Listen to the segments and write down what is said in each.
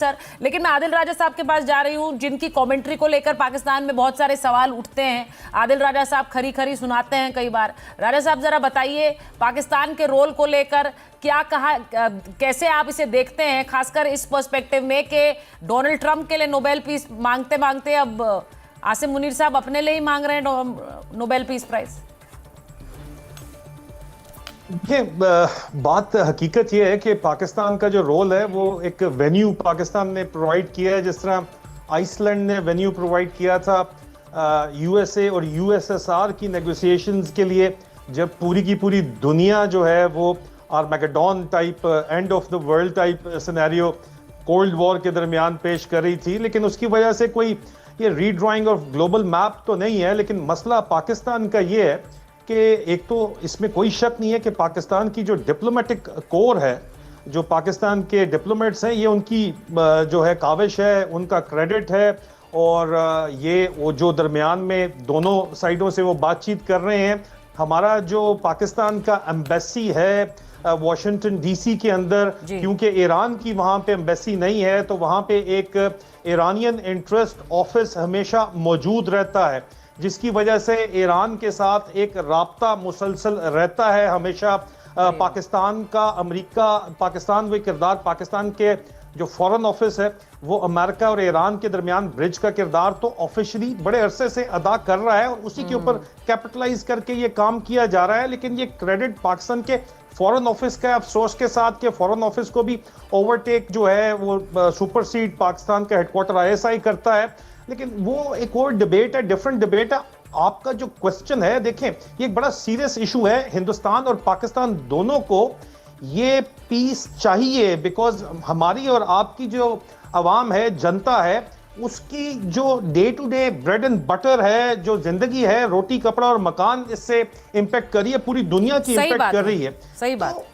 Sir, लेकिन मैं आदिल राजा साहब के पास जा रही हूं, जिनकी कमेंट्री को लेकर पाकिस्तान में बहुत सारे सवाल उठते हैं। आदिल राजा साहब खरी खरी सुनाते हैं कई बार। राजा साहब जरा बताइए पाकिस्तान के रोल को लेकर क्या कहा, कैसे आप इसे देखते हैं, खासकर इस पर्सपेक्टिव में कि डोनाल्ड ट्रंप के लिए नोबेल पीस मांगते मांगते अब आसिम मुनीर साहब अपने लिए ही मांग रहे हैं नोबेल पीस प्राइज। देखिए, बात हकीकत यह है कि पाकिस्तान का जो रोल है वो एक वेन्यू पाकिस्तान ने प्रोवाइड किया है। जिस तरह आइसलैंड ने वेन्यू प्रोवाइड किया था यूएसए और यूएसएसआर की नेगोशिएशंस के लिए, जब पूरी की पूरी दुनिया जो है वो Armageddon type, end of the world type scenario cold war के दरमियान पेश कर रही थी। लेकिन उसकी वजह से कोई ये रीड्राइंग ऑफ ग्लोबल मैप तो नहीं है। लेकिन मसला पाकिस्तान का ये है कि एक तो इसमें कोई शक नहीं है कि पाकिस्तान की जो डिप्लोमेटिक कोर है, जो पाकिस्तान के डिप्लोमेट्स हैं, ये उनकी जो है काविश है, उनका क्रेडिट है। और ये वो जो दरमियान में दोनों साइडों से वो बातचीत कर रहे हैं। हमारा जो पाकिस्तान का एम्बेसी है वॉशिंगटन डीसी के अंदर, क्योंकि ईरान की वहाँ पे एम्बेसी नहीं है, तो वहाँ पे एक ईरानियन इंटरेस्ट ऑफिस हमेशा मौजूद रहता है, जिसकी वजह से ईरान के साथ एक राब्ता मुसलसल रहता है हमेशा। पाकिस्तान का अमेरिका, पाकिस्तान वो किरदार, पाकिस्तान के जो फॉरेन ऑफिस है वो अमेरिका और ईरान के दरमियान ब्रिज का किरदार तो ऑफिशियली बड़े अरसे से अदा कर रहा है, और उसी के ऊपर कैपिटलाइज करके ये काम किया जा रहा है। लेकिन ये क्रेडिट पाकिस्तान के फॉरेन ऑफिस का, अफसोस के साथ के फॉरेन ऑफिस को भी ओवरटेक जो है वो सुपरसीड पाकिस्तान का हेडक्वार्टर आईएसआई करता है। लेकिन वो एक और डिबेट है, डिफरेंट डिबेट है। आपका जो क्वेश्चन है, देखें, ये एक बड़ा सीरियस इशू है। हिंदुस्तान और पाकिस्तान दोनों को ये पीस चाहिए, बिकॉज हमारी और आपकी जो अवाम है, जनता है, उसकी जो day to day bread and butter है, जो जिंदगी है, रोटी कपड़ा और मकान, इससे इंपैक्ट कर रही है, पूरी दुनिया की इंपैक्ट कर रही है। सही बात।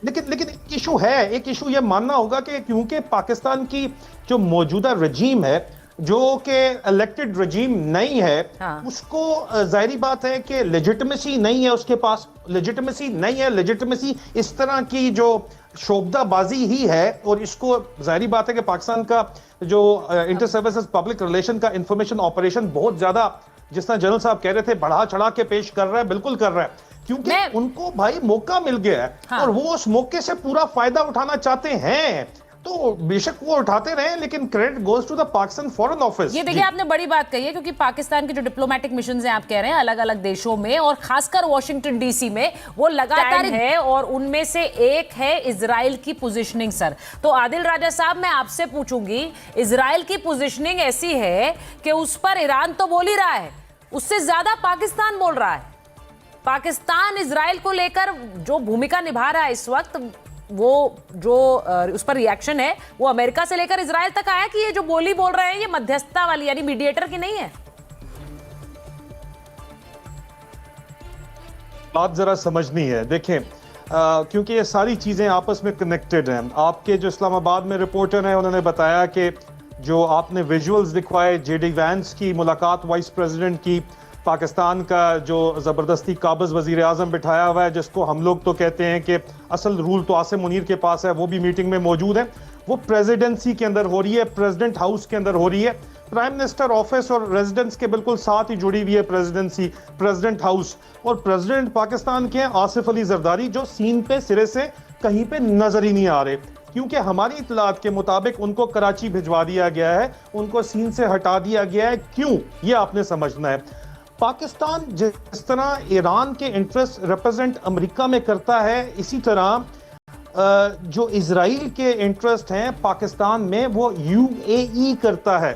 लेकिन एक इशू है, एक इशू ये मानना होगा कि क्योंकि पाकिस्तान की जो मौजूदा रजीम है, जो कि इलेक्टेड रजीम नहीं है, उसको जाहिर बात है कि लेजिटिमेसी नहीं है, उसके पास लेजिटिमेसी नहीं है। लेजिटिमेसी इस तरह की जो शोबदाबाजी ही है, और इसको जाहिर बात है कि पाकिस्तान का जो इंटर सर्विसेज पब्लिक रिलेशन का इंफॉर्मेशन ऑपरेशन बहुत ज्यादा, जिस तरह जनरल साहब कह रहे थे, बढ़ा चढ़ा के पेश कर रहा है, बिल्कुल कर रहा है, क्योंकि उनको भाई मौका मिल गया है और वो उस मौके से पूरा फायदा उठाना चाहते हैं। तो बेशक वो उठाते रहे, लेकिन credit goes to the Pakistan foreign office. ये देखिए, आपने बड़ी बात कही है, क्योंकि पाकिस्तान के जो डिप्लोमेटिक मिशन हैं, आप कह रहे हैं अलग अलग देशों में और खासकर वॉशिंगटन डीसी में, वो लगातार है, और उनमें से एक है इजराइल की पोजीशनिंग। सर, तो आदिल राजा साहब, मैं आपसे पूछूंगी, इजराइल की पोजीशनिंग ऐसी है कि उस पर ईरान तो बोल ही रहा है, उससे ज्यादा पाकिस्तान बोल रहा है। पाकिस्तान इजराइल को लेकर जो भूमिका निभा रहा है इस वक्त, वो जो उस पर रिएक्शन है, वो अमेरिका से लेकर इजराइल तक आया कि ये जो बोली बोल रहे हैं ये मध्यस्थता वाली, यानी मीडिएटर की नहीं है। बात जरा समझनी है। देखें, क्योंकि ये सारी चीजें आपस में कनेक्टेड हैं। आपके जो इस्लामाबाद में रिपोर्टर हैं, उन्होंने बताया कि जो आपने विजुअल्स दिखवाए जेडी वैंस की मुलाकात वाइस प्रेसिडेंट की, पाकिस्तान का जो ज़बरदस्ती काबिज़ वज़ीर आज़म बिठाया हुआ है, जिसको हम लोग तो कहते हैं कि असल रूल तो आसिम मुनीर के पास है, वो भी मीटिंग में मौजूद है। वो प्रेसिडेंसी के अंदर हो रही है, प्रेसिडेंट हाउस के अंदर हो रही है। प्राइम मिनिस्टर ऑफिस और रेजिडेंस के बिल्कुल साथ ही जुड़ी हुई है प्रेसिडेंसी, प्रेसिडेंट हाउस। और प्रेसिडेंट पाकिस्तान के आसिफ अली जरदारी, जो सीन पे सिरे से कहीं पे नजर ही नहीं आ रहे, क्योंकि हमारी इतलात के मुताबिक उनको कराची भिजवा दिया गया है, उनको सीन से हटा दिया गया है। क्यों, ये आपने समझना है। पाकिस्तान जिस तरह ईरान के इंटरेस्ट रिप्रेजेंट अमेरिका में करता है, इसी तरह जो इजराइल के इंटरेस्ट हैं पाकिस्तान में, वो यूएई करता है,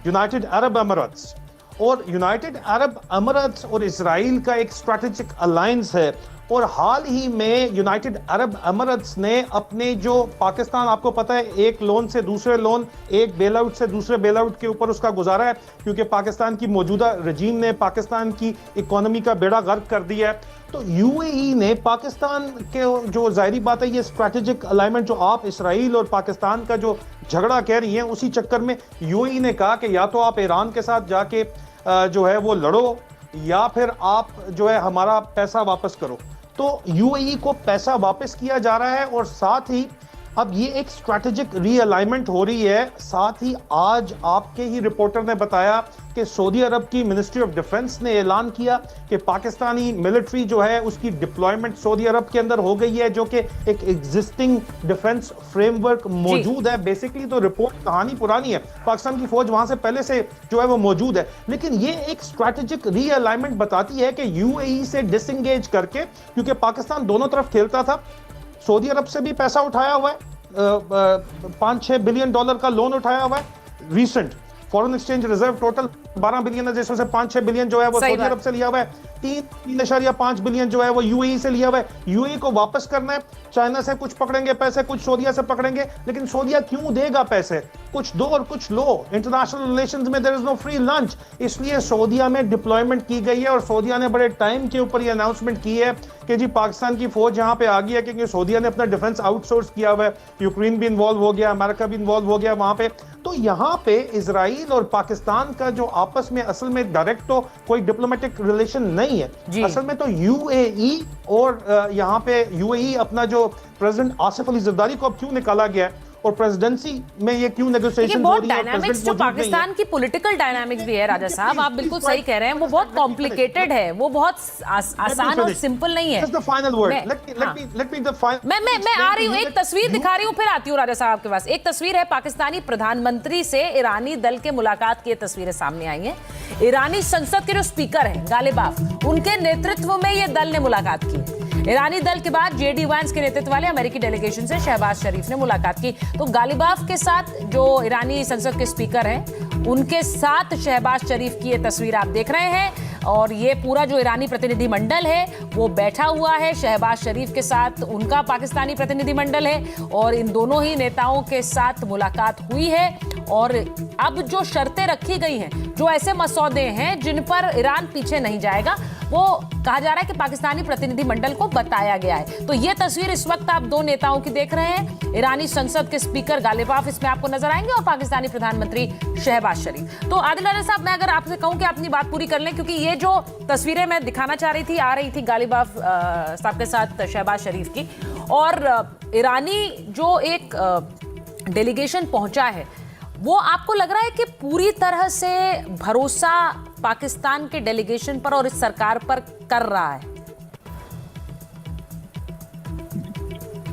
यूनाइटेड अरब अमीरात्स। और यूनाइटेड अरब अमीरात्स और इजराइल का एक स्ट्रेटेजिक अलायंस है। और हाल ही में यूनाइटेड अरब अमीरात्स ने अपने जो पाकिस्तान, आपको पता है, एक लोन से दूसरे लोन, एक बेल आउट से दूसरे बेल आउट के ऊपर उसका गुजारा है, क्योंकि पाकिस्तान की मौजूदा रजीम ने पाकिस्तान की इकोनॉमी का बेड़ा गर्क कर दिया है। तो यूएई ने पाकिस्तान के जो जाहिर बात है, ये स्ट्रेटेजिक अलाइनमेंट जो आप इसराइल और पाकिस्तान का जो झगड़ा कह रही हैं, उसी चक्कर में यूएई ने कहा कि या तो आप ईरान के साथ जाके जो है वो लड़ो, या फिर आप जो है हमारा पैसा वापस करो। तो यूएई को पैसा वापस किया जा रहा है, और साथ ही अब ये एक स्ट्रैटेजिक रीअलाइनमेंट हो रही है। साथ ही आज आपके ही रिपोर्टर ने बताया कि सऊदी अरब की मिनिस्ट्री ऑफ डिफेंस ने ऐलान किया कि पाकिस्तानी मिलिट्री जो है उसकी डिप्लॉयमेंट सऊदी अरब के अंदर हो गई है, जो कि एक एग्जिस्टिंग डिफेंस फ्रेमवर्क मौजूद है। बेसिकली तो रिपोर्ट कहानी पुरानी है, पाकिस्तान की फौज वहां से पहले से जो है वो मौजूद है, लेकिन ये एक स्ट्रैटेजिक रीअलाइनमेंट बताती है कि यूएई से डिसएंगेज करके, क्योंकि पाकिस्तान दोनों तरफ खेलता था, सऊदी अरब से भी पैसा उठाया हुआ है, 5-6 बिलियन डॉलर का लोन उठाया हुआ है, recent foreign exchange reserve total 12 billion है, जिसमें से 5-6 बिलियन जो है वो सऊदी अरब से लिया हुआ है, 3.5 बिलियन जो है वो यूएई से लिया हुआ है। यूएई को वापस करना है, चाइना से कुछ पकड़ेंगे पैसे, कुछ सऊदीया से पकड़ेंगे, लेकिन सऊदीया क्यों देगा पैसे? कुछ दो और कुछ लो। इंटरनेशनल रिलेशंस में there is no free lunch, इसलिए सऊदीया में डिप्लॉयमेंट की गई है। और सऊदीया ने बड़े टाइम के ऊपर ये अनाउंसमेंट की है कि जी पाकिस्तान की फौज यहाँ पे आ गई है, क्योंकि सऊदीया ने अपना डिफेंस आउटसोर्स किया हुआ है, यूक्रेन भी इन्वॉल्व हो गया, अमेरिका भी इन्वॉल्व हो गया वहां पे। तो यहाँ पे इजराइल और पाकिस्तान का जो आपस में असल में डायरेक्ट तो कोई डिप्लोमेटिक रिलेशन नहीं है, असल में तो यूएई और यहाँ पे यूएई अपना जो प्रेसिडेंट आसिफ अली जरदारी को अब क्यों निकाला गया है और प्रेसिडेंसी में ये क्यों नेगोशिएशन हो रही है? डायनामिक्स जो पाकिस्तान की पॉलिटिकल डायनामिक्स भी है राजा साहब, आप बिल्कुल सही कह रहे हैं, वो बहुत कॉम्प्लिकेटेड है, वो बहुत आसान और सिंपल नहीं है। मैं आ रही हूँ, एक तस्वीर दिखा रही हूँ, फिर आती हूँ राजा साहब आपके पास। एक तस्वीर है पाकिस्तानी प्रधानमंत्री से ईरानी दल के मुलाकात की, तस्वीरें सामने आई हैं। ईरानी संसद के जो स्पीकर हैं गालिबाफ, उनके नेतृत्व में ये दल ने मुलाकात की। ईरानी दल के बाद जेडी वांस के नेतृत्व वाले अमेरिकी डेलीगेशन से शहबाज शरीफ ने मुलाकात की। तो गालिबाफ के साथ जो ईरानी संसद के स्पीकर हैं, उनके साथ शहबाज शरीफ की ये तस्वीर आप देख रहे हैं। और ये पूरा जो ईरानी प्रतिनिधि मंडल है वो बैठा हुआ है, शहबाज शरीफ के साथ उनका पाकिस्तानी प्रतिनिधि मंडल है, और इन दोनों ही नेताओं के साथ मुलाकात हुई है। और अब जो शर्तें रखी गई हैं, जो ऐसे मसौदे हैं जिन पर ईरान पीछे नहीं जाएगा, वो कहा जा रहा है कि पाकिस्तानी प्रतिनिधि मंडल को बताया गया है। तो ये तस्वीर इस वक्त आप दो नेताओं की देख रहे हैं, ईरानी संसद के स्पीकर गालिबाफ इसमें आपको नजर आएंगे और पाकिस्तानी प्रधानमंत्री शहबाज शरीफ। तो आदिल राजा साहब, मैं अगर आपसे कहूं कि अपनी बात पूरी कर लें, क्योंकि ये जो तस्वीरें मैं दिखाना चाह रही थी, आ रही थी गालिबाफ साहब के साथ शहबाज शरीफ की, और ईरानी जो एक डेलीगेशन पहुंचा है, वो आपको लग रहा है कि पूरी तरह से भरोसा पाकिस्तान के डेलीगेशन पर और इस सरकार पर कर रहा है?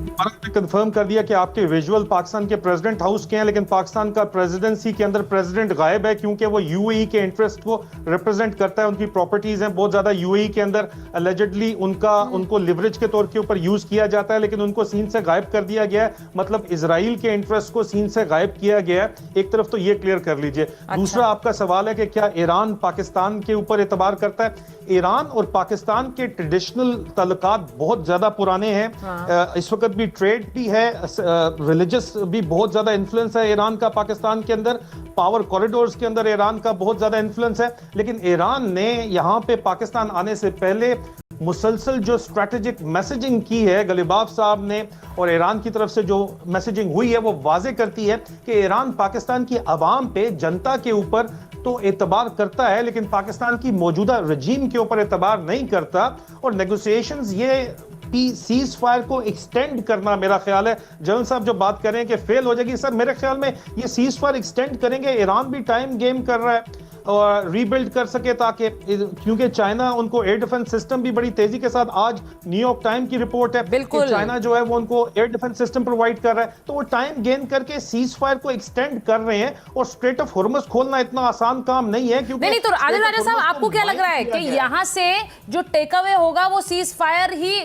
भारत ने कंफर्म कर दिया कि आपके विजुअल पाकिस्तान के प्रेसिडेंट हाउस के हैं, लेकिन पाकिस्तान का प्रेसिडेंसी के अंदर प्रेसिडेंट गायब है, क्योंकि वो यूएई के इंटरेस्ट को रिप्रेजेंट करता है। उनकी प्रॉपर्टीज हैं बहुत ज्यादा यूएई के अंदर, अलेजेडली उनको लिवरेज के तौर के ऊपर यूज किया जाता है, लेकिन उनको सीन से गायब कर दिया गया है। मतलब इजराइल के इंटरेस्ट को सीन से गायब किया गया है। एक तरफ तो ये क्लियर कर लीजिए। दूसरा आपका सवाल है कि क्या ईरान पाकिस्तान के ऊपर एतबार करता है? ईरान और पाकिस्तान के ट्रेडिशनल ताल्लुकात बहुत ज्यादा पुराने हैं। इस वक्त भी ट्रेड भी है, रिलीजियस भी बहुत ज्यादा इन्फ्लुएंस है ईरान का पाकिस्तान के अंदर, पावर कॉरिडोर्स के अंदर ईरान का बहुत ज्यादा इन्फ्लुएंस है। लेकिन ईरान ने यहाँ पे पाकिस्तान आने से पहले मुसलसल जो स्ट्रैटेजिक मैसेजिंग की है गालिबाफ साहब ने, और ईरान की तरफ से जो मैसेजिंग हुई है, वो वाजे करती है कि ईरान पाकिस्तान की आवाम पे, जनता के ऊपर तो एतबार करता है, लेकिन पाकिस्तान की मौजूदा रजीम के ऊपर एतबार नहीं करता। और नेगोशिएशंस, ये सीज फायर को एक्सटेंड करना, मेरा ख्याल है जनरल साहब जो बात कर रहे हैं कि फेल हो जाएगी, सर मेरे ख्याल में ये सीज फायर एक्सटेंड करेंगे। ईरान भी टाइम गेम कर रहा है और रीबिल्ड कर सके, ताकि, क्योंकि चाइना उनको एयर डिफेंस सिस्टम भी बड़ी तेजी के साथ, आज न्यूयॉर्क टाइम की रिपोर्ट है कि चाइना जो है वो उनको एयर डिफेंस सिस्टम प्रोवाइड कर रहा है। तो वो टाइम गेन करके सीज फायर को एक्सटेंड कर रहे हैं। और स्ट्रेट ऑफ हॉर्मस खोलना इतना आसान काम नहीं है, क्योंकि नहीं। तो आदिल राजा साहब, आपको क्या लग रहा है कि यहाँ से जो टेक अवे होगा वो सीज फायर ही